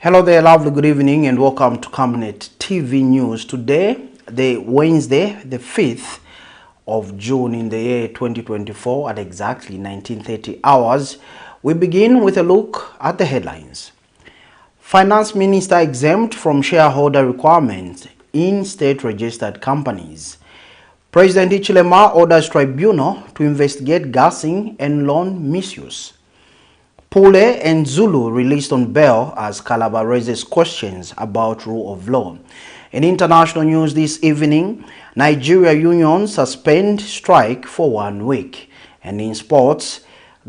Hello there, lovely good evening and welcome to Camnet TV News. Today, the Wednesday, the 5th of June in the year 2024 at exactly 19:30 hours, we begin with a look at the headlines. Finance Minister exempt from shareholder requirements in state-registered companies. President HICHILEMA orders tribunal to investigate gassing and loan misuse. PULE and ZULU released on bail as KALABA raises questions about rule of law. In international news this evening, Nigeria union suspend strike for 1 week. And in sports,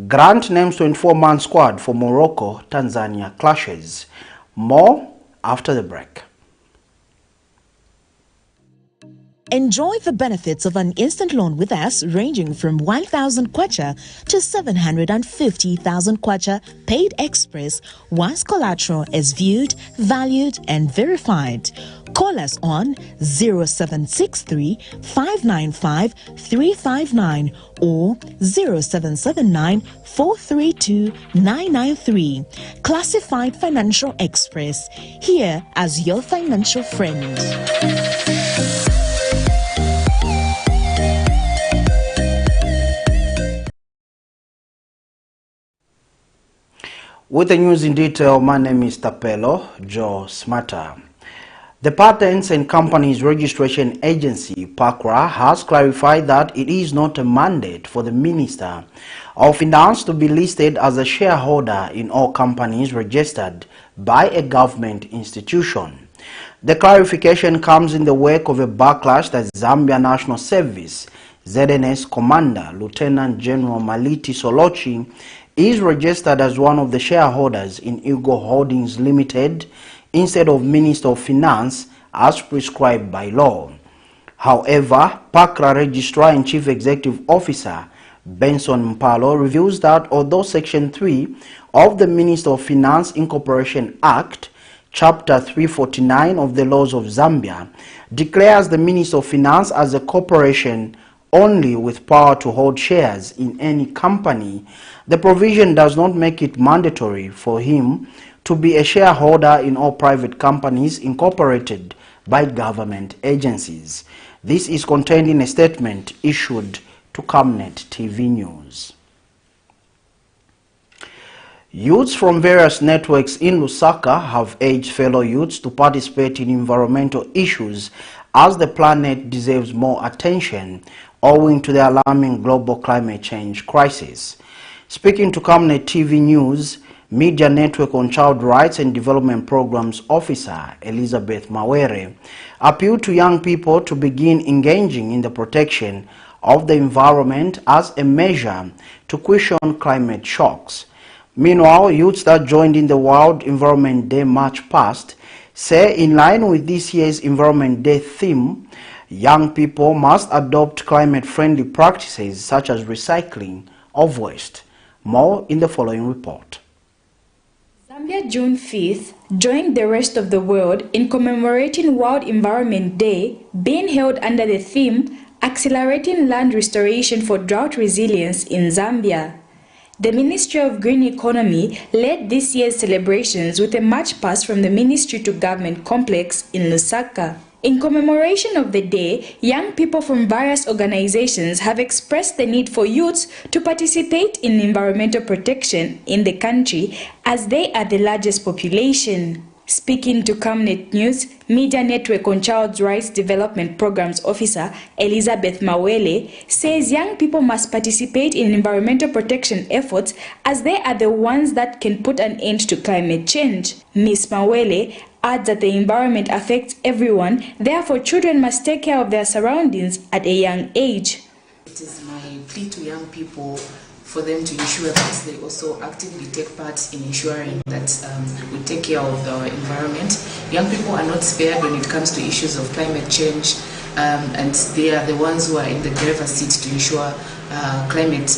Grant names 24-man squad for Morocco, Tanzania clashes. More after the break. Enjoy the benefits of an instant loan with us ranging from 1,000 kwacha to 750,000 kwacha paid express once collateral is viewed, valued and verified. Call us on 0763 595 359 or 0779 432 993. Classified Financial Express, here as your financial friend. With the news in detail, my name is Tapelo Joe Smarter. The Patents and Companies Registration Agency, PACRA, has clarified that it is not a mandate for the Minister of Finance to be listed as a shareholder in all companies registered by a government institution. The clarification comes in the wake of a backlash that Zambia National Service ZNS Commander Lieutenant General Maliti Solochi is registered as one of the shareholders in Eagle Holdings Limited instead of Minister of Finance as prescribed by law. However, PACRA Registrar and Chief Executive Officer Benson Mpalo reveals that although Section 3 of the Minister of Finance Incorporation Act, Chapter 349 of the laws of Zambia, declares the Minister of Finance as a corporation only with power to hold shares in any company, the provision does not make it mandatory for him to be a shareholder in all private companies incorporated by government agencies. This is contained in a statement issued to Camnet TV News. Youths from various networks in Lusaka have urged fellow youths to participate in environmental issues as the planet deserves more attention owing to the alarming global climate change crisis. Speaking to Camnet TV News, Media Network on Child Rights and Development Programs Officer Elizabeth Mawere appealed to young people to begin engaging in the protection of the environment as a measure to cushion climate shocks. Meanwhile, youths that joined in the World Environment Day March past say in line with this year's Environment Day theme, young people must adopt climate-friendly practices such as recycling of waste. More in the following report. Zambia June 5th joined the rest of the world in commemorating World Environment Day, being held under the theme Accelerating Land Restoration for Drought Resilience in Zambia. The Ministry of Green Economy led this year's celebrations with a march past from the Ministry to Government Complex in Lusaka. In commemoration of the day, young people from various organizations have expressed the need for youths to participate in environmental protection in the country as they are the largest population. Speaking to Camnet News, Media Network on Child Rights Development Programs Officer Elizabeth Mawele says young people must participate in environmental protection efforts as they are the ones that can put an end to climate change. Ms. Mawele adds that the environment affects everyone, therefore children must take care of their surroundings at a young age. It is my plea to young people for them to ensure that they also actively take part in ensuring that we take care of our environment. Young people are not spared when it comes to issues of climate change, and they are the ones who are in the driver's seat to ensure climate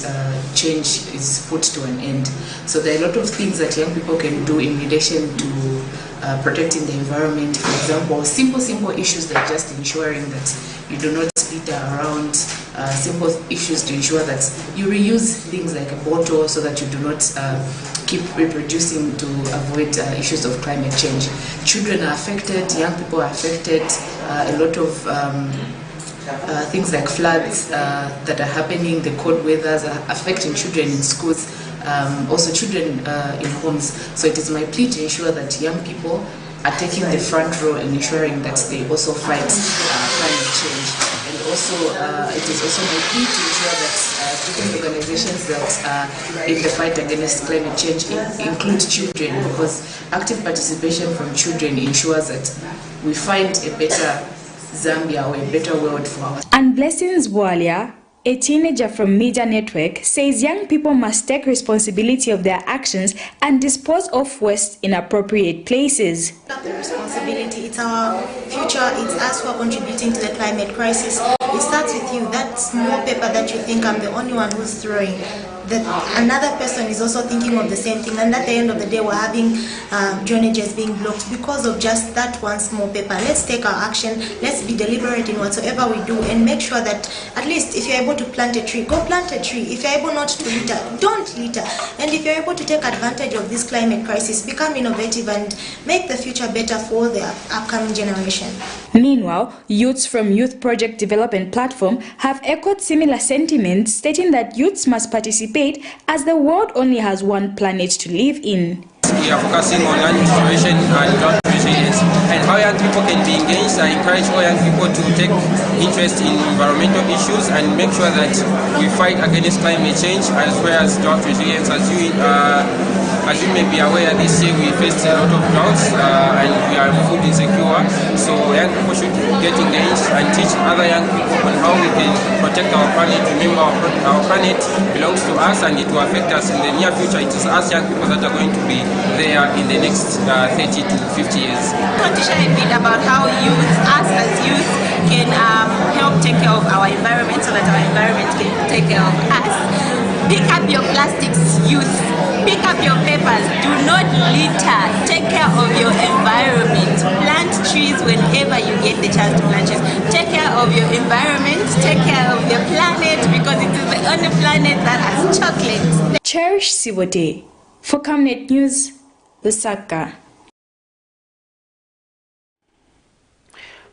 change is put to an end. So there are a lot of things that young people can do in relation to protecting the environment. For example, simple issues like just ensuring that you do not litter around, simple issues to ensure that you reuse things like a bottle so that you do not keep reproducing to avoid issues of climate change. Children are affected, young people are affected, a lot of things like floods that are happening, the cold weathers are affecting children in schools, also children in homes. So it is my plea to ensure that young people are taking the front role in ensuring that they also fight climate change. And also, it is also my plea to ensure that different organizations that are in the fight against climate change include children, because active participation from children ensures that we find a better Zambia or a better world for us. And Blessings Walia, a teenager from Media Network, says young people must take responsibility of their actions and dispose of waste in appropriate places. The responsibility, it's our future, it's us who are contributing to the climate crisis. It starts with you. That small paper that you think I'm the only one who's throwing, that another person is also thinking of the same thing, and at the end of the day we're having drainages being blocked because of just that one small paper. Let's take our action, let's be deliberate in whatsoever we do, and make sure that at least if you're able to plant a tree, go plant a tree. If you're able not to litter, don't litter. And if you're able to take advantage of this climate crisis, become innovative and make the future better for the upcoming generation. Meanwhile, youths from Youth Project Development Platform have echoed similar sentiments, stating that youths must participate as the world only has one planet to live in. We are focusing on land restoration and drought resilience, and how young people can be engaged. I encourage all young people to take interest in environmental issues and make sure that we fight against climate change as well as drought resilience. As you may be aware, this year we faced a lot of droughts and we are food insecure. So young people should get engaged and teach other young people on how we can protect our planet. Remember, our planet belongs to us and it will affect us in the near future. It is us young people that are going to be there in the next 30 to 50 years. I want to share a bit about how us as youth can help take care of our environment so that our environment can take care of us. Pick up your plastics, youth. Pick up your papers. Do not litter. Take care of your environment. Plant trees whenever you get the chance to plant trees. Take care of your environment. Take care of your planet, because it is the only planet that has chocolate. Cherish Sibote for Camnet News, Lusaka.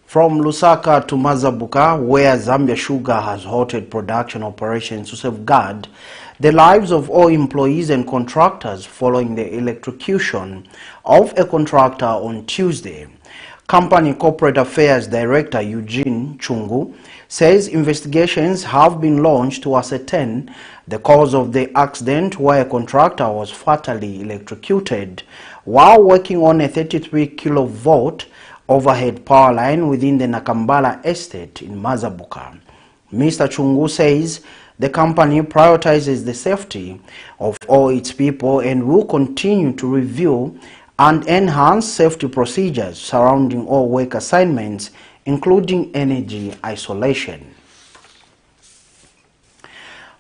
From Lusaka to Mazabuka, where Zambia Sugar has halted production operations to safeguard the lives of all employees and contractors following the electrocution of a contractor on Tuesday. Company Corporate Affairs Director Eugene Chungu says investigations have been launched to ascertain the cause of the accident, where a contractor was fatally electrocuted while working on a 33 kilovolt overhead power line within the Nakambala estate in Mazabuka. Mr. Chungu says the company prioritizes the safety of all its people and will continue to review and enhance safety procedures surrounding all work assignments, including energy isolation.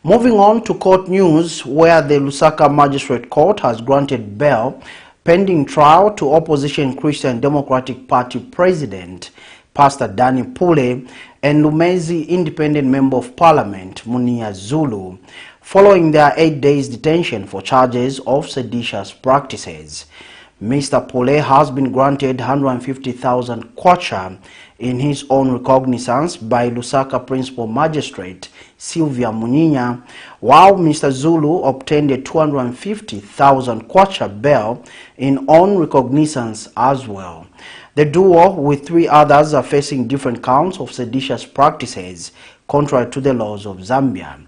Moving on to court news, where the Lusaka Magistrate Court has granted bail pending trial to opposition Christian Democratic Party President Pastor Danny Pule and Lumezi Independent Member of Parliament Munia Zulu, following their 8 days detention for charges of seditious practices. Mr. Pule has been granted 150,000 kwacha in his own recognizance by Lusaka Principal Magistrate Sylvia Muninya, while Mr. Zulu obtained a 250,000 kwacha bail in own recognizance as well. The duo, with 3 others, are facing different counts of seditious practices contrary to the laws of Zambia.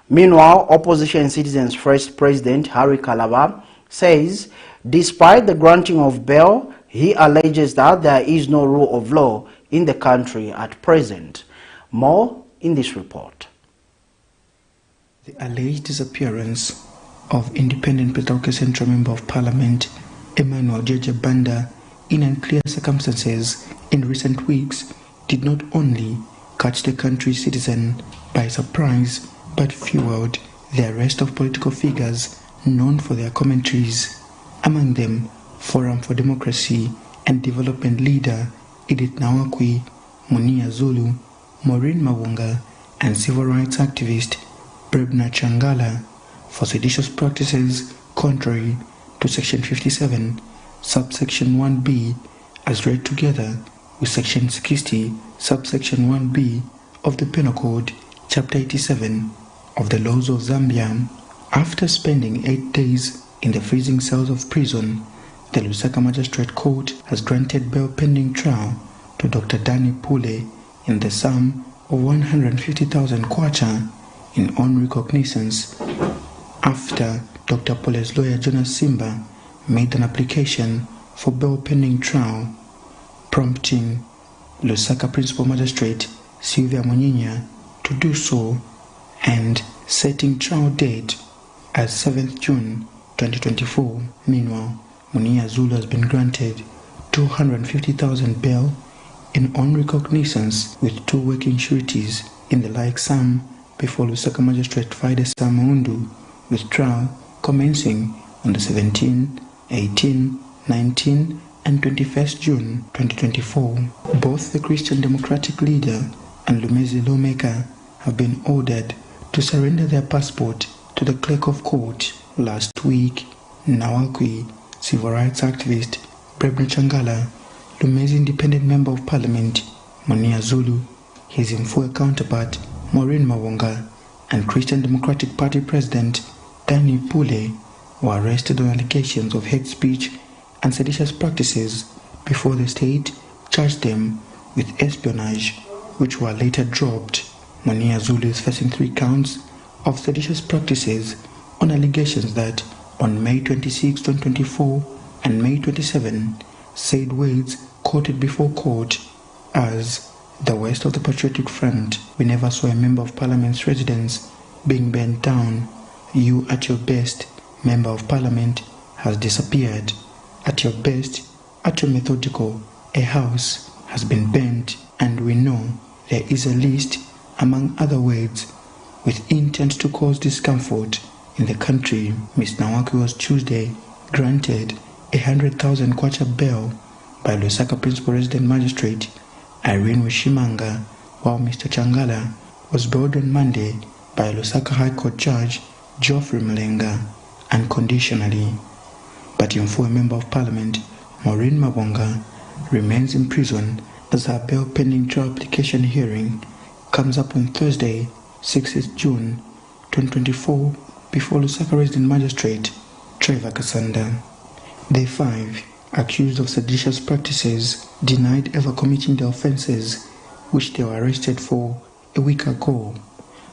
Meanwhile, Opposition Citizens First President KALABA says despite the granting of bail, he alleges that there is no rule of law in the country at present. More in this report. The alleged disappearance of Independent Petauke Central Member of Parliament Emmanuel Jeje Banda in unclear circumstances in recent weeks did not only catch the country's citizen by surprise, but fueled the arrest of political figures known for their commentaries. Among them, Forum for Democracy and Development leader Edith Nawakwi, Munia Zulu, Maureen Mawonga and civil rights activist Brebna Changala for seditious practices contrary to Section 57, subsection 1b, as read together with Section 60, subsection 1b of the Penal Code, Chapter 87 of the laws of Zambia. After spending 8 days in the freezing cells of prison, the Lusaka Magistrate Court has granted bail pending trial to Dr. PULE in the sum of 150,000 kwacha in on recognizance after Dr. PULE's lawyer Jonas Simba made an application for bail pending trial, prompting Lusaka Principal Magistrate Sylvia Munyinya to do so and setting trial date as 7th June 2024. Meanwhile, Munia ZULU has been granted 250,000 bail in on recognizance with 2 working sureties in the like sum before Lusaka Magistrate Friday Samundu, with trial commencing on the 17th, 18th, 19th and 21st June 2024. Both the Christian Democratic leader and Lumezi lawmaker have been ordered to surrender their passport to the clerk of court last week. Nawakwi civil rights activist Brebna Changala, Lumezi independent member of parliament Munia ZULU, his Mfue counterpart Maureen Mawonga, and Christian Democratic Party President PULE were arrested on allegations of hate speech and seditious practices before the state charged them with espionage, which were later dropped. Munia ZULU is facing 3 counts of seditious practices on allegations that on May 26, 2024 and May 27, said words quoted before court as the West of the Patriotic Front. We never saw a member of parliament's residence being burnt down. You at your best, member of parliament, has disappeared. At your best, at your methodical, a house has been burnt, and we know there is a list, among other words, with intent to cause discomfort in the country. Ms. Nawaki was Tuesday granted 100,000 kwacha bail by Lusaka Principal Resident Magistrate Irene Wishimanga, while Mr. Changala was bailed on Monday by Lusaka High Court Judge Geoffrey Mlenga unconditionally. But Mfue Member of Parliament Maureen Mawonga remains in prison as her bail pending trial application hearing comes up on Thursday, 6th June 2024, before Lusaka Resident Magistrate Trevor Kasanda. The 5 accused of seditious practices denied ever committing the offences which they were arrested for a week ago.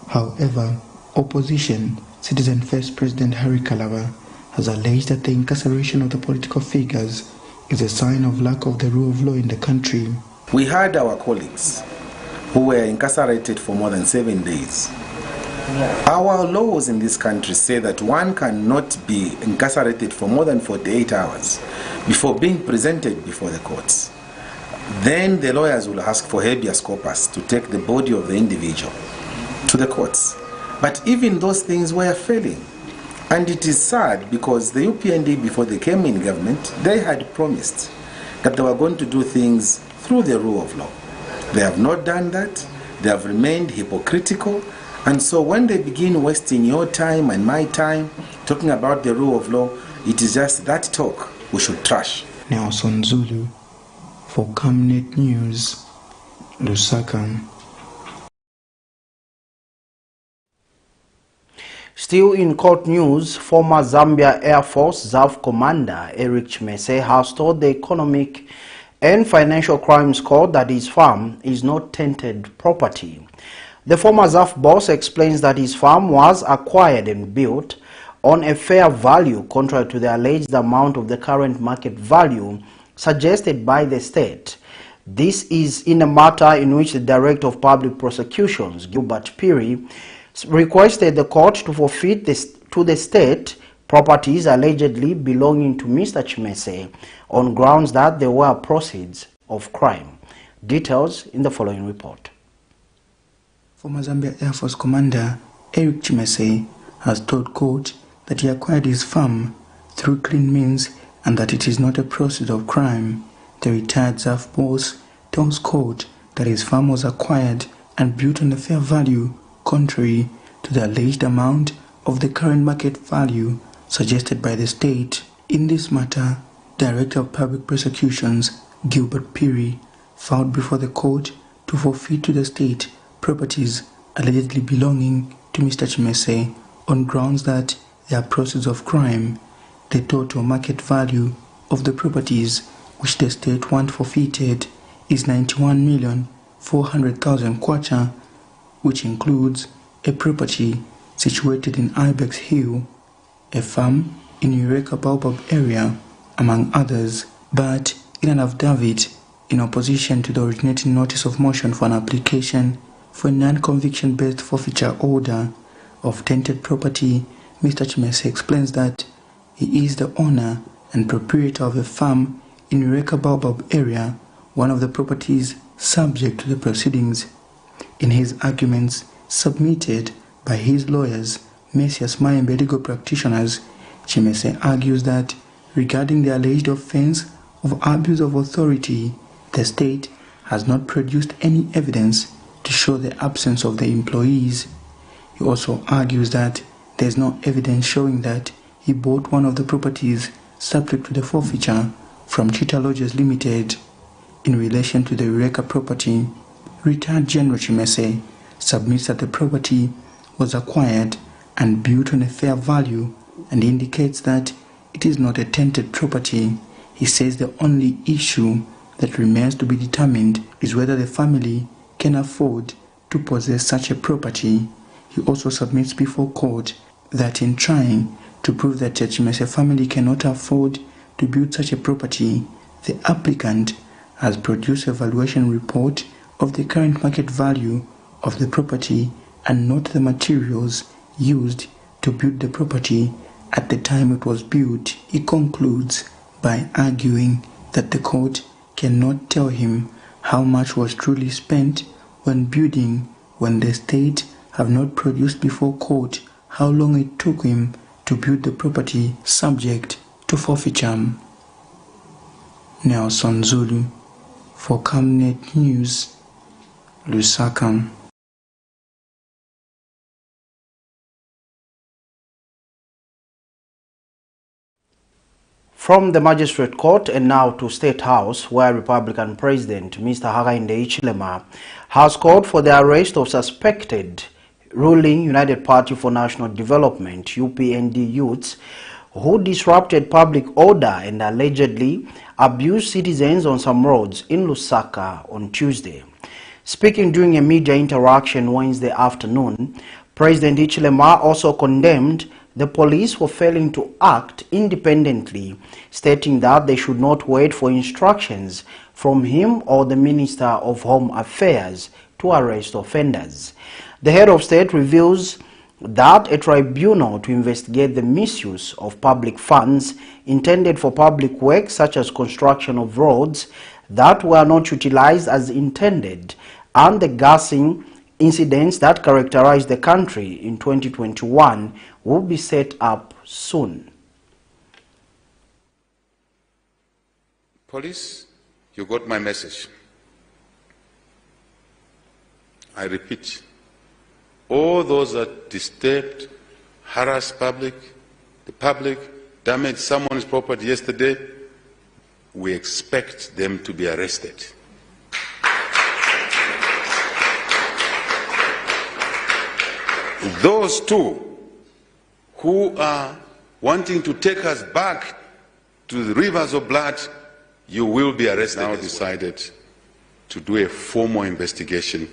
However, opposition Citizen First President KALABA has alleged that the incarceration of the political figures is a sign of lack of the rule of law in the country. We had our colleagues who were incarcerated for more than 7 days. Our laws in this country say that one cannot be incarcerated for more than 48 hours before being presented before the courts. Then the lawyers will ask for habeas corpus to take the body of the individual to the courts. But even those things were failing. And it is sad because the UPND, before they came in government, they had promised that they were going to do things through the rule of law. They have not done that. They have remained hypocritical. And so when they begin wasting your time and my time talking about the rule of law, it is just that talk we should trash. Nelson Zulu for Camnet News, Lusaka. Still in court news, former Zambia Air Force ZAF Commander Eric Chimese has told the Economic and Financial Crimes Court that his farm is not tainted property. The former ZAF boss explains that his farm was acquired and built on a fair value contrary to the alleged amount of the current market value suggested by the state. This is in a matter in which the Director of Public Prosecutions, Gilbert Piri, requested the court to forfeit to the state properties allegedly belonging to Mr. Chimese on grounds that they were proceeds of crime. Details in the following report. Former Zambia Air Force Commander Eric Chimese has told court that he acquired his farm through clean means and that it is not a proceed of crime. The retired ZAF boss tells court that his farm was acquired and built on a fair value contrary to the alleged amount of the current market value suggested by the state. In this matter, Director of Public Prosecutions Gilbert Piri filed before the court to forfeit to the state properties allegedly belonging to Mr. Chimese on grounds that they are proceeds of crime. The total market value of the properties which the state wants forfeited is 91,400,000 kwacha, which includes a property situated in Ibex Hill, a farm in Eureka Baobab area, among others. But in an affidavit in opposition to the originating notice of motion for an application for a non-conviction based forfeiture order of tainted property, Mr. Chimese explains that he is the owner and proprietor of a farm in Eureka Baobab area, one of the properties subject to the proceedings. In his arguments submitted by his lawyers, Messias Mayembe legal practitioners, Chimese argues that regarding the alleged offense of abuse of authority, the state has not produced any evidence to show the absence of the employees. He also argues that there is no evidence showing that he bought one of the properties subject to the forfeiture from Cheetah Lodges Limited. In relation to the Eureka property, retired General Chimese submits that the property was acquired and built on a fair value and indicates that it is not a tainted property. He says the only issue that remains to be determined is whether the family can afford to possess such a property. He also submits before court that in trying to prove that the Chimese family cannot afford to build such a property, the applicant has produced a valuation report of the current market value of the property and not the materials used to build the property at the time it was built. He concludes by arguing that the court cannot tell him how much was truly spent when building when the state have not produced before court how long it took him to build the property subject to forfeiture. Nelson Zulu for Camnet News, Lusaka. From the Magistrate Court and now to State House, where Republican President Mr. HICHILEMA has called for the arrest of suspected ruling United Party for National Development UPND youths who disrupted public order and allegedly abused citizens on some roads in Lusaka on Tuesday. Speaking during a media interaction Wednesday afternoon, President HICHILEMA also condemned the police for failing to act independently, stating that they should not wait for instructions from him or the Minister of Home Affairs to arrest offenders. The head of state reveals that a tribunal to investigate the misuse of public funds intended for public works such as construction of roads that were not utilized as intended and the gassing incidents that characterized the country in 2021 will be set up soon. Police, you got my message. I repeat, all those that disturbed, harassed the public, damaged someone's property yesterday, we expect them to be arrested. Those two who are wanting to take us back to the rivers of blood, you will be arrested. Now decided to do a formal investigation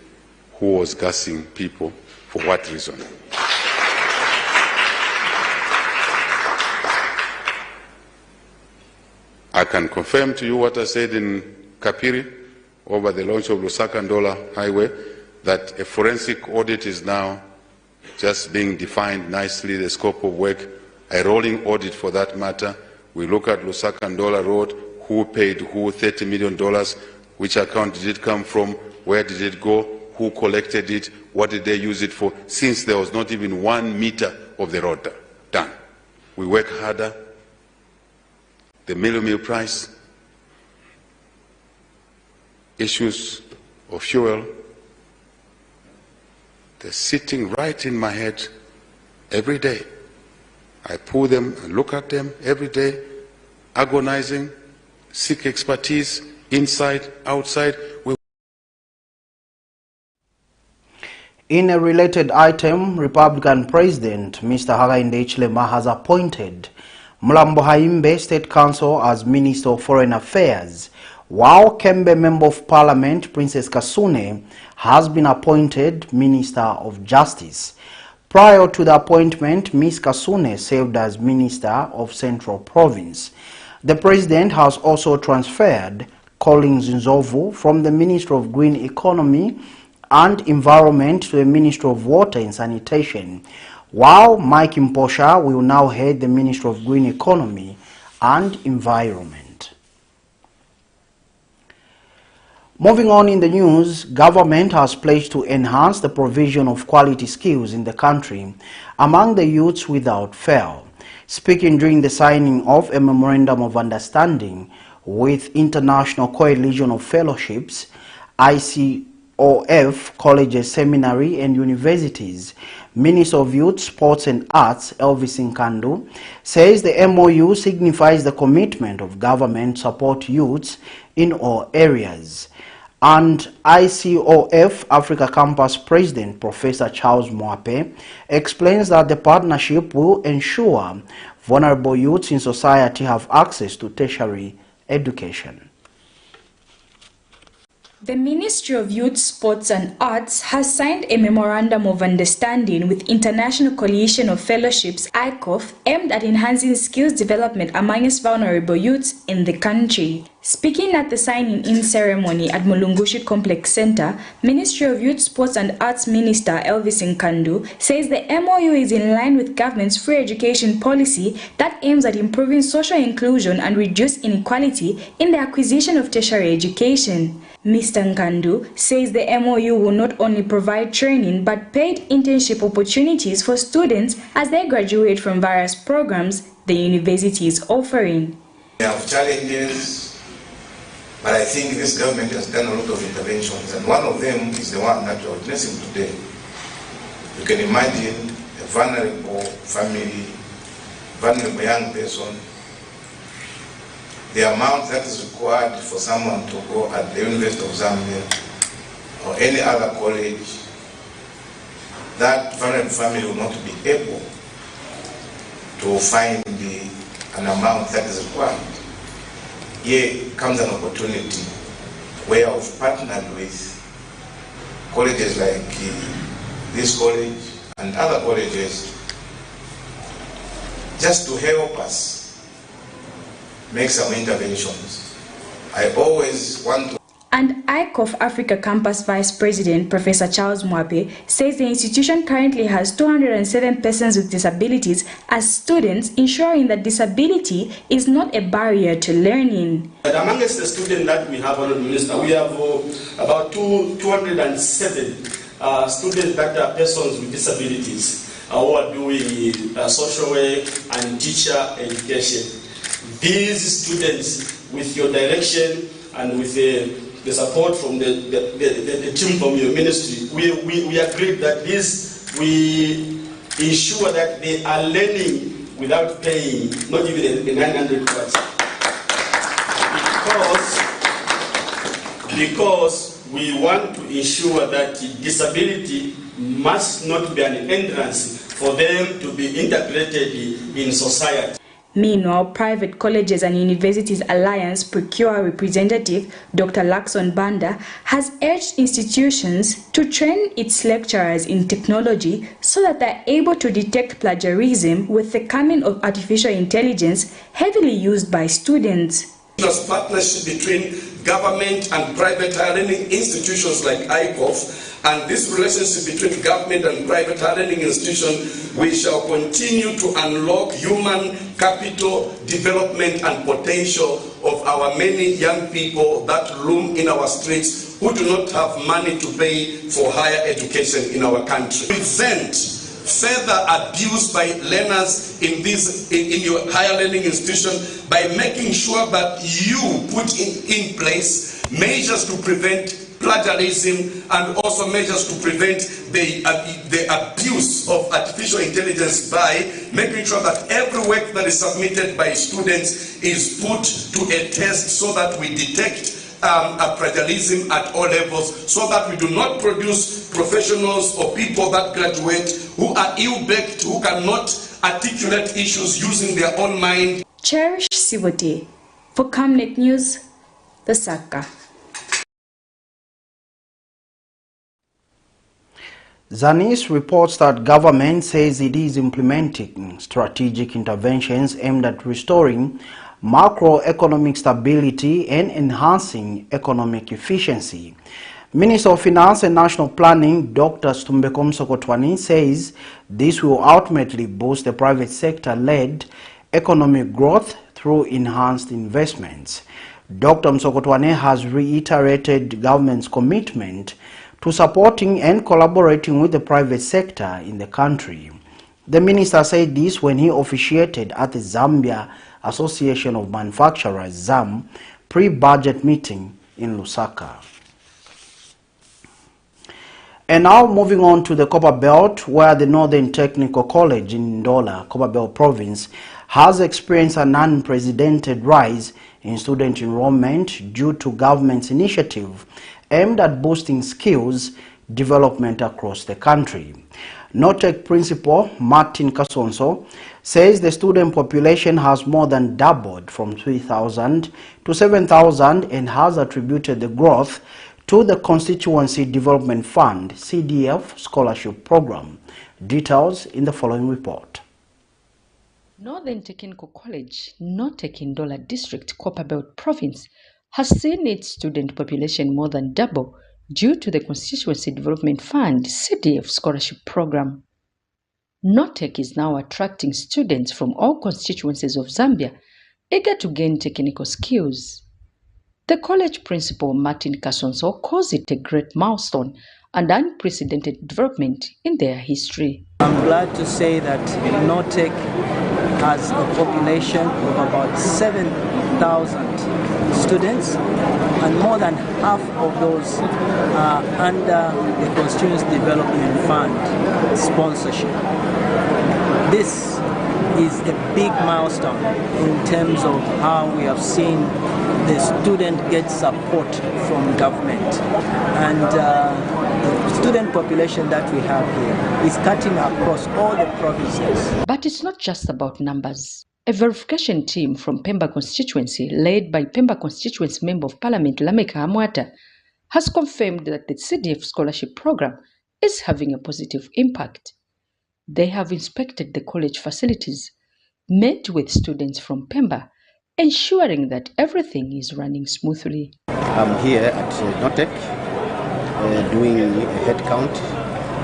who was gassing people, for what reason. I can confirm to you what I said in Kapiri over the launch of Lusaka-Ndola Highway, that a forensic audit is now just being defined nicely, the scope of work, a rolling audit for that matter. We look at Lusaka-Ndola Road, who paid who $30 million, which account did it come from, where did it go, who collected it, what did they use it for, since there was not even 1 meter of the road done. We work harder. The meal price, issues of fuel, They're sitting right in my head every day. I pull them and look at them every day, agonizing, seek expertise, inside, outside. In a related item, Republican President Mr. HICHILEMA has appointed Mulambo Haimbe State Council as Minister of Foreign Affairs, while Kembe Member of Parliament Princess Kasune has been appointed Minister of Justice. Prior to the appointment, Ms. Kasune served as Minister of Central Province. The President has also transferred Collins Nzovu from the Ministry of Green Economy and Environment to the Ministry of Water and Sanitation, while Mike Mposha will now head the Ministry of Green Economy and Environment. Moving on in the news, government has pledged to enhance the provision of quality skills in the country among the youths without fail. Speaking during the signing of a Memorandum of Understanding with International Coalition of Fellowships, ICOF, colleges, seminary and universities, Minister of Youth, Sports and Arts, Elvis Nkandu, says the MOU signifies the commitment of government to support youths in all areas. And ICOF Africa Campus President Professor Charles Mwape explains that the partnership will ensure vulnerable youths in society have access to tertiary education. The Ministry of Youth, Sports and Arts has signed a Memorandum of Understanding with International Coalition of Fellowships, ICOF, aimed at enhancing skills development amongst vulnerable youths in the country. Speaking at the signing-in ceremony at Mulungushi Complex Center, Ministry of Youth, Sports and Arts Minister Elvis Nkandu says the MOU is in line with government's free education policy that aims at improving social inclusion and reduce inequality in the acquisition of tertiary education. Mr. Nkandu says the MOU will not only provide training but paid internship opportunities for students as they graduate from various programs the university is offering. We have challenges, but I think this government has done a lot of interventions, and one of them is the one that we are witnessing today. You can imagine a vulnerable family, vulnerable young person, the amount that is required for someone to go at the University of Zambia or any other college, that vulnerable family will not be able to find an amount that is required. Here comes an opportunity where I've partnered with colleges like this college and other colleges just to help us make some interventions. I always want to. And ICOF Africa Campus Vice President Professor Charles Mwape says the institution currently has 207 persons with disabilities as students, ensuring that disability is not a barrier to learning. But amongst the students that we have, Honourable Minister, we have about 207 students that are persons with disabilities who are doing social work and teacher education. These students, with your direction and with the support from the team from your ministry, we agreed that we ensure that they are learning without paying, not even a 900 kwacha. Because we want to ensure that disability must not be an hindrance for them to be integrated in society. Meanwhile, Private Colleges and Universities Alliance Procure representative Dr. Lakson Banda has urged institutions to train its lecturers in technology so that they are able to detect plagiarism with the coming of artificial intelligence heavily used by students. There's partnership between government and private higher learning institutions like ICOF, and this relationship between government and private higher learning institutions, we shall continue to unlock human capital development and potential of our many young people that roam in our streets who do not have money to pay for higher education in our country. Prevent further abuse by learners in your higher learning institution by making sure that you put in place measures to prevent plagiarism, and also measures to prevent the abuse of artificial intelligence by making sure that every work that is submitted by students is put to a test so that we detect plagiarism at all levels, so that we do not produce professionals or people that graduate who are ill-baked, who cannot articulate issues using their own mind. Cherish Sivote for Camnet News, Lusaka. Zanis reports that government says it is implementing strategic interventions aimed at restoring macroeconomic stability and enhancing economic efficiency. Minister of Finance and National Planning, Dr. Stumbeko Msokotwane, says this will ultimately boost the private sector-led economic growth through enhanced investments. Dr. Msokotwane has reiterated government's commitment to supporting and collaborating with the private sector in the country. The minister said this when he officiated at the Zambia Association of Manufacturers ZAM pre-budget meeting in Lusaka. And now moving on to the Copper Belt, where the Northern Technical College in Ndola, Copper Belt Province, has experienced an unprecedented rise in student enrollment due to government's initiative aimed at boosting skills development across the country. NOTEC Principal Martin Kasonso says the student population has more than doubled from 3,000 to 7,000 and has attributed the growth to the Constituency Development Fund CDF scholarship program. Details in the following report. Northern Technical College, NOTEC in Ndola District, Copper Belt Province, has seen its student population more than double due to the Constituency Development Fund CDF scholarship program. NOTEC is now attracting students from all constituencies of Zambia eager to gain technical skills. The college principal, Martin Kasonso, calls it a great milestone and unprecedented development in their history. I'm glad to say that NOTEC has a population of about 7,000 students, and more than half of those are under the Constituency Development Fund sponsorship. This is a big milestone in terms of how we have seen the student get support from government, and the student population that we have here is cutting across all the provinces. But it's not just about numbers. A verification team from Pemba constituency, led by Pemba constituency Member of Parliament Lameka Amwata, has confirmed that the CDF scholarship program is having a positive impact. They have inspected the college facilities, met with students from Pemba, ensuring that everything is running smoothly. I'm here at NOTEC doing a head count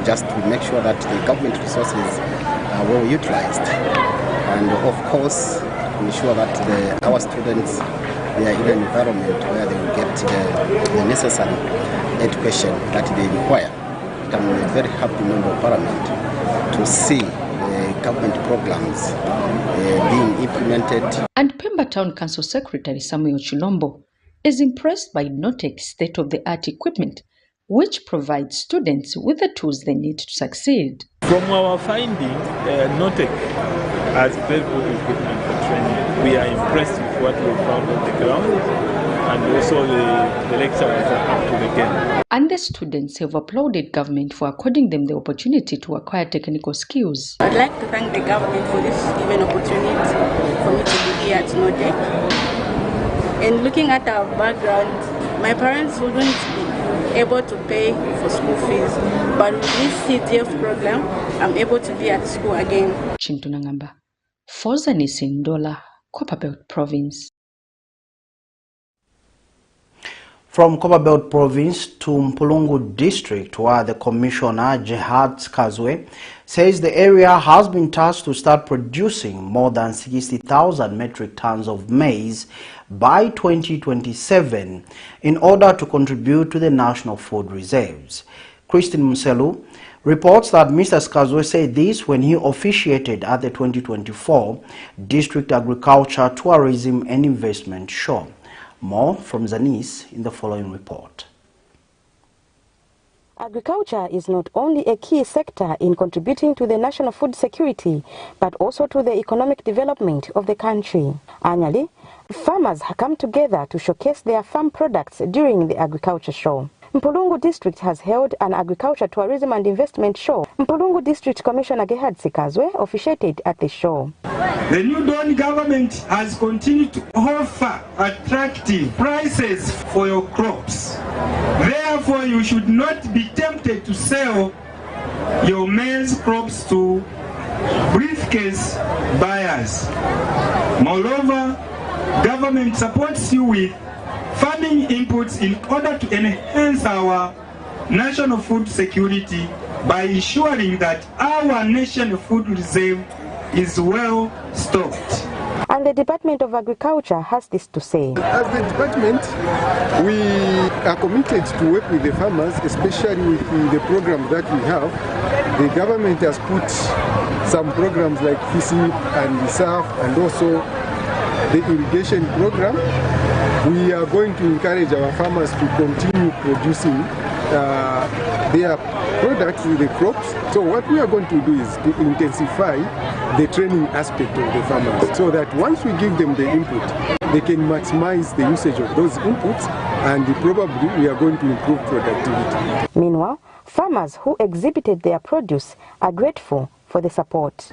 just to make sure that the government resources are well utilized, and of course ensure that our students, they are in an environment where they will get the necessary education that they require. I'm a very happy member of Parliament to see government programs being implemented. And Pemba Town Council Secretary Samuel Chilombo is impressed by NOTEC's state-of-the-art equipment, which provides students with the tools they need to succeed. From our finding, NOTEC has very good equipment for training. We are impressed with what we found on the ground, and also the lecturers are up to the game. And the students have applauded government for according them the opportunity to acquire technical skills. I'd like to thank the government for this given opportunity for me to be here at NOTEC. And looking at our background, my parents wouldn't be able to pay for school fees, but with this CDF program, I'm able to be at school again. Chintunangamba, Zanis in Ndola, Copper Belt Province. From Copper Belt Province to Mpulungu District, where the Commissioner, Jihad Skazwe, says the area has been tasked to start producing more than 60,000 metric tons of maize by 2027 in order to contribute to the national food reserves. Christine Muselu reports that Mr. Skazwe said this when he officiated at the 2024 District Agriculture, Tourism and Investment Show. More from Zanis in the following report. Agriculture is not only a key sector in contributing to the national food security, but also to the economic development of the country. Annually, farmers have come together to showcase their farm products during the agriculture show. Mpulungu District has held an agriculture tourism and investment show. Mpulungu District Commissioner Gerhard Sikazwe officiated at the show. The new Dawn government has continued to offer attractive prices for your crops. Therefore, you should not be tempted to sell your maize crops to briefcase buyers. Moreover, government supports you with farming inputs in order to enhance our national food security by ensuring that our national food reserve is well stocked. And the Department of Agriculture has this to say. As the department, we are committed to work with the farmers, especially with the programs that we have. The government has put some programs like FISI and SAF and also the irrigation program. We are going to encourage our farmers to continue producing their products with the crops. So what we are going to do is to intensify the training aspect of the farmers so that once we give them the input, they can maximize the usage of those inputs, and probably we are going to improve productivity. Meanwhile, farmers who exhibited their produce are grateful for the support.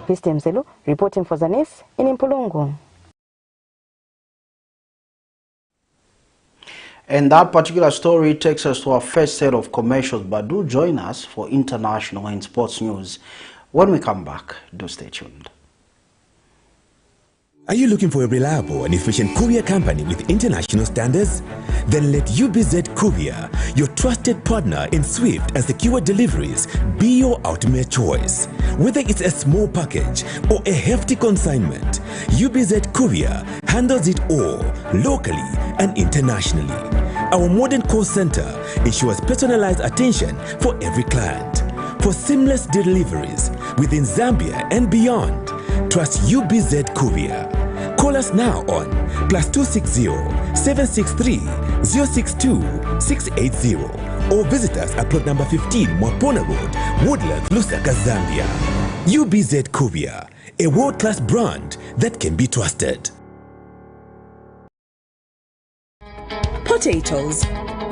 Christian Zulu reporting for Zanes in Mpulungu. And that particular story takes us to our first set of commercials, but do join us for international and sports news. When we come back, do stay tuned. Are you looking for a reliable and efficient courier company with international standards? Then let UBZ Courier, your trusted partner in swift and secure deliveries, be your ultimate choice. Whether it's a small package or a hefty consignment, UBZ Courier handles it all, locally and internationally. Our modern call center ensures personalized attention for every client. For seamless deliveries within Zambia and beyond, trust UBZ Courier. Call us now on +260 763 062 680 or visit us at plot number 15 Mwapona Road, Woodlands, Lusaka, Zambia. UBZ Courier, a world-class brand that can be trusted. Potatoes,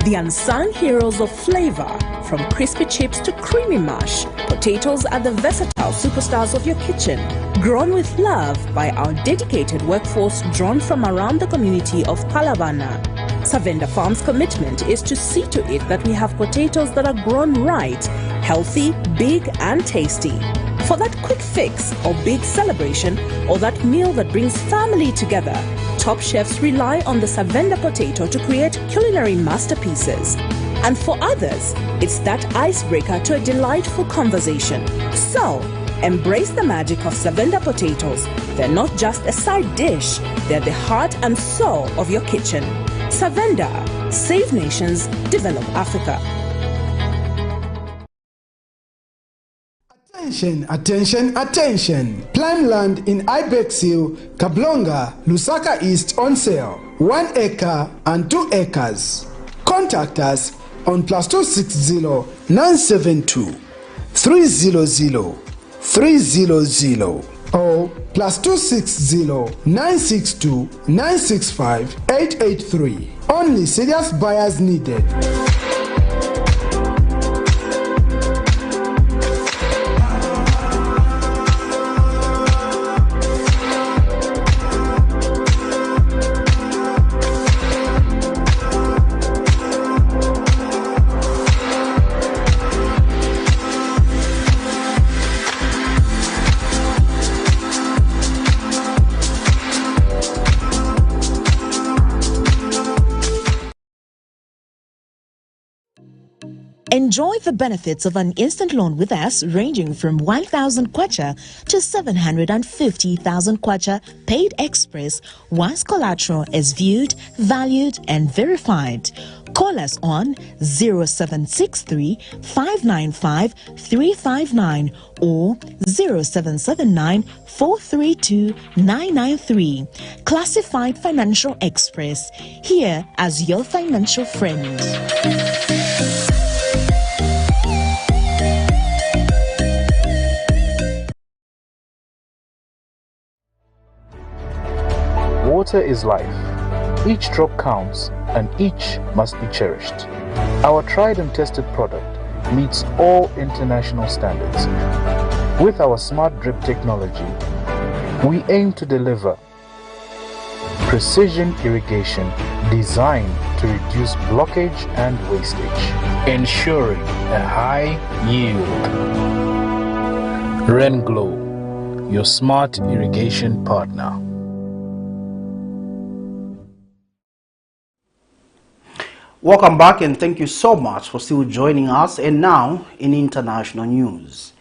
the unsung heroes of flavor. From crispy chips to creamy mash, potatoes are the versatile superstars of your kitchen. Grown with love by our dedicated workforce drawn from around the community of Kalabana. Savenda Farm's commitment is to see to it that we have potatoes that are grown right, healthy, big and tasty. For that quick fix or big celebration or that meal that brings family together, top chefs rely on the Savenda potato to create culinary masterpieces. And for others, it's that icebreaker to a delightful conversation. So, embrace the magic of Savenda potatoes. They're not just a side dish, they're the heart and soul of your kitchen. Savenda, save nations, develop Africa. Attention, attention, attention! Prime land in Ibex Hill, Kablonga, Lusaka East on sale. 1 acre and 2 acres. Contact us on +260 972 300 300 or +260 962 965 883. Only serious buyers needed. Enjoy the benefits of an instant loan with us ranging from 1,000 kwacha to 750,000 kwacha paid express once collateral is viewed, valued and verified. Call us on 0763 595 359 or 0779 432 993. Classified Financial Express, here as your financial friend. Water is life. Each drop counts, and each must be cherished. Our tried and tested product meets all international standards. With our smart drip technology, we aim to deliver precision irrigation designed to reduce blockage and wastage, ensuring a high yield. RenGlow, your smart irrigation partner. Welcome back, and thank you so much for still joining us. And now in international news,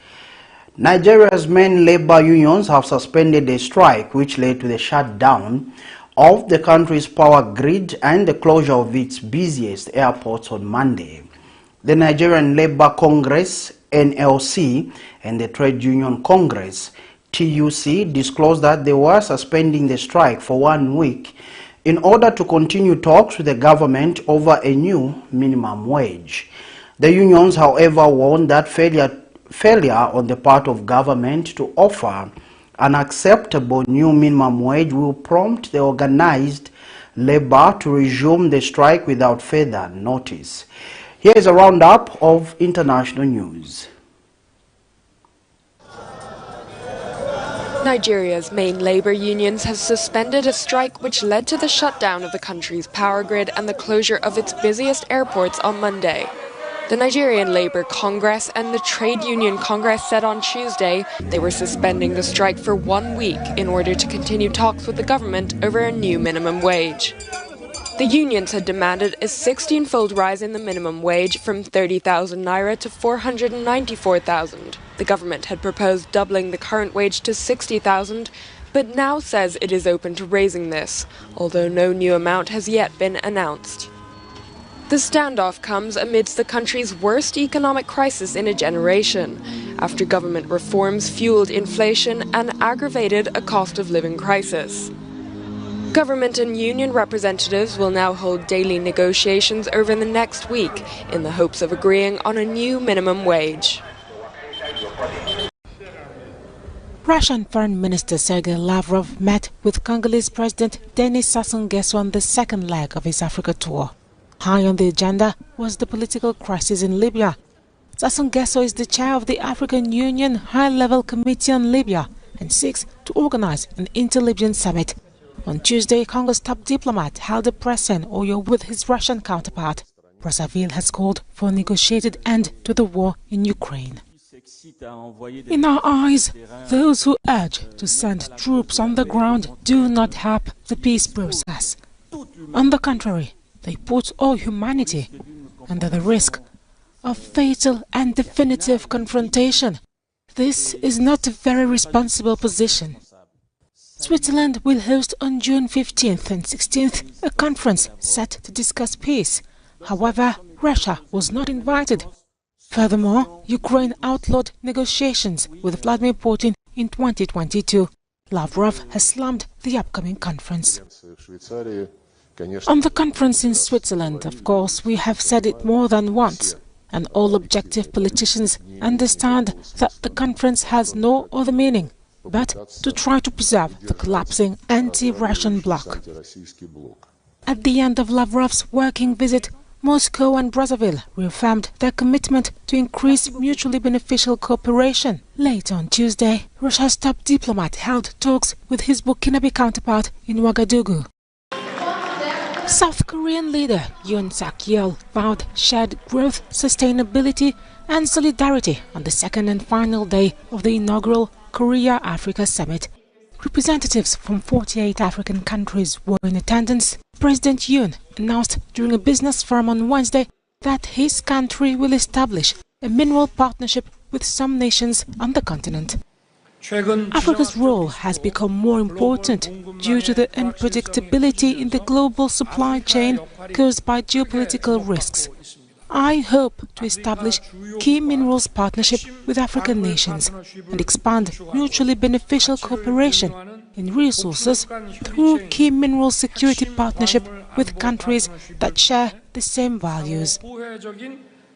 Nigeria's main labor unions have suspended a strike which led to the shutdown of the country's power grid and the closure of its busiest airports on Monday. The Nigerian Labour Congress (NLC) and the Trade Union Congress (TUC) disclosed that they were suspending the strike for 1 week in order to continue talks with the government over a new minimum wage. The unions, however, warned that failure on the part of government to offer an acceptable new minimum wage will prompt the organized labor to resume the strike without further notice. Here is a roundup of international news. Nigeria's main labor unions have suspended a strike which led to the shutdown of the country's power grid and the closure of its busiest airports on Monday. The Nigerian Labour Congress and the Trade Union Congress said on Tuesday they were suspending the strike for 1 week in order to continue talks with the government over a new minimum wage. The unions had demanded a 16-fold rise in the minimum wage from 30,000 naira to 494,000. The government had proposed doubling the current wage to 60,000, but now says it is open to raising this, although no new amount has yet been announced. The standoff comes amidst the country's worst economic crisis in a generation, after government reforms fueled inflation and aggravated a cost of living crisis. Government and union representatives will now hold daily negotiations over the next week in the hopes of agreeing on a new minimum wage. Russian Foreign Minister Sergei Lavrov met with Congolese President Denis Sassou Nguesso on the second leg of his Africa tour. High on the agenda was the political crisis in Libya. Sassou Nguesso is the chair of the African Union High-Level Committee on Libya and seeks to organize an inter-Libyan summit. On Tuesday, Congo's top diplomat held a press-in Oyo with his Russian counterpart. Brazzaville has called for a negotiated end to the war in Ukraine. In our eyes, those who urge to send troops on the ground do not help the peace process. On the contrary, they put all humanity under the risk of fatal and definitive confrontation. This is not a very responsible position. Switzerland will host on June 15th and 16th a conference set to discuss peace. However, Russia was not invited. Furthermore, Ukraine outlawed negotiations with Vladimir Putin in 2022. Lavrov has slammed the upcoming conference. On the conference in Switzerland, of course, we have said it more than once, and all objective politicians understand that the conference has no other meaning but to try to preserve the collapsing anti-Russian bloc. At the end of Lavrov's working visit, Moscow and Brazzaville reaffirmed their commitment to increase mutually beneficial cooperation. Later on Tuesday, Russia's top diplomat held talks with his Burkinabe counterpart in Ouagadougou. South Korean leader Yoon Suk-yeol vowed shared growth, sustainability and solidarity on the second and final day of the inaugural Korea-Africa Summit. Representatives from 48 African countries were in attendance. President Yoon announced during a business forum on Wednesday that his country will establish a mineral partnership with some nations on the continent. Africa's role has become more important due to the unpredictability in the global supply chain caused by geopolitical risks. I hope to establish key minerals partnership with African nations and expand mutually beneficial cooperation in resources through key minerals security partnership with countries that share the same values.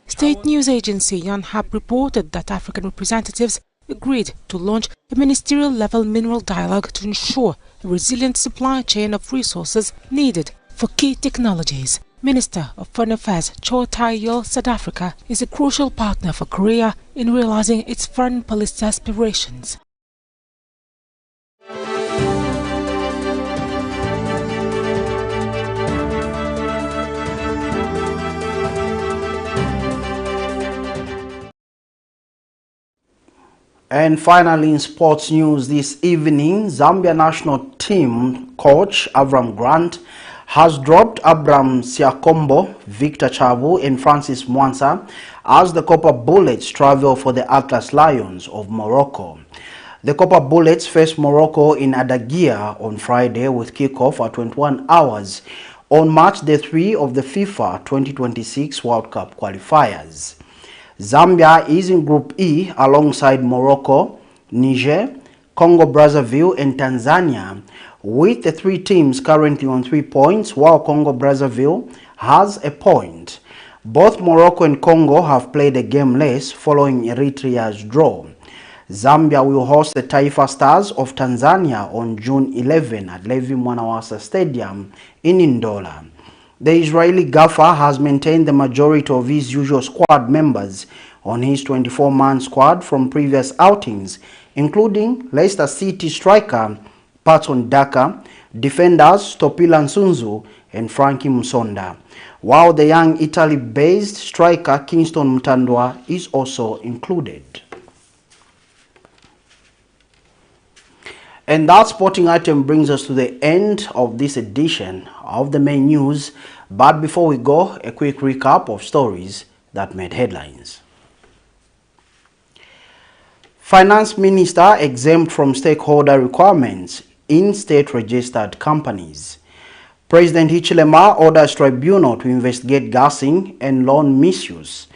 State news agency Yonhap reported that African representatives agreed to launch a ministerial-level mineral dialogue to ensure a resilient supply chain of resources needed for key technologies. Minister of Foreign Affairs Cho Tae-yeol said Africa is a crucial partner for Korea in realizing its foreign policy aspirations. And finally, in sports news this evening, Zambia national team coach Avram Grant has dropped Abraham Siakombo, Victor Chabu and Francis Mwansa as the Copper Bullets travel for the Atlas Lions of Morocco. The Copper Bullets face Morocco in Adagia on Friday with kickoff at 21 hours on March Day 3 of the FIFA 2026 World Cup qualifiers. Zambia is in Group E alongside Morocco, Niger, Congo-Brazzaville and Tanzania, with the three teams currently on 3 points, while Congo-Brazzaville has a point. Both Morocco and Congo have played a game less following Eritrea's draw. Zambia will host the Taifa Stars of Tanzania on June 11 at Levi Mwanawasa Stadium in Ndola. The Israeli gaffer has maintained the majority of his usual squad members on his 24-man squad from previous outings, including Leicester City striker Patson Daka, defenders Topila Nsunzu and Frankie Musonda, while the young Italy-based striker Kingston Mtandwa is also included. And that sporting item brings us to the end of this edition of the main news. But before we go, a quick recap of stories that made headlines. Finance Minister exempt from stakeholder requirements in state-registered companies. President HICHILEMA orders tribunal to investigate gassing and loan misuse.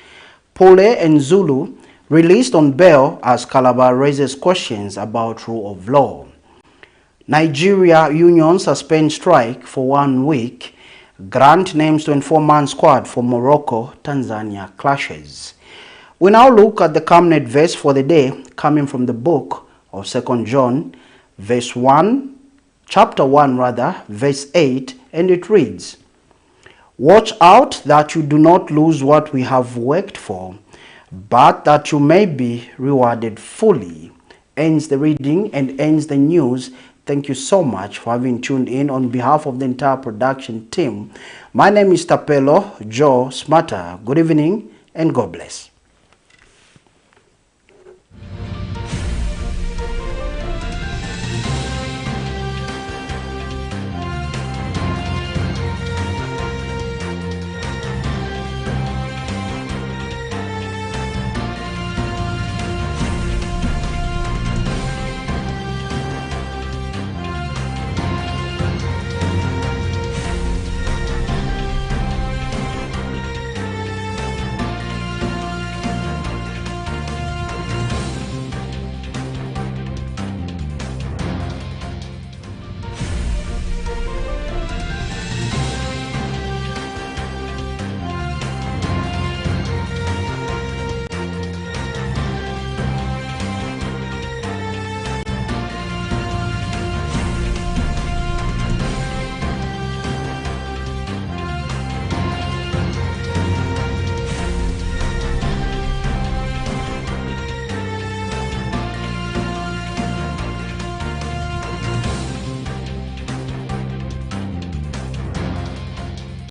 PULE and ZULU released on bail as KALABA raises questions about rule of law. Nigeria union suspend strike for 1 week. Grant names 24-man squad for Morocco, Tanzania clashes. We now look at the Camnet verse for the day, coming from the book of 2 John, chapter 1, verse 8, and it reads, "Watch out that you do not lose what we have worked for, but that you may be rewarded fully." Ends the reading and ends the news. Thank you so much for having tuned in on behalf of the entire production team. My name is Tapelo Joe Smarter. Good evening and God bless.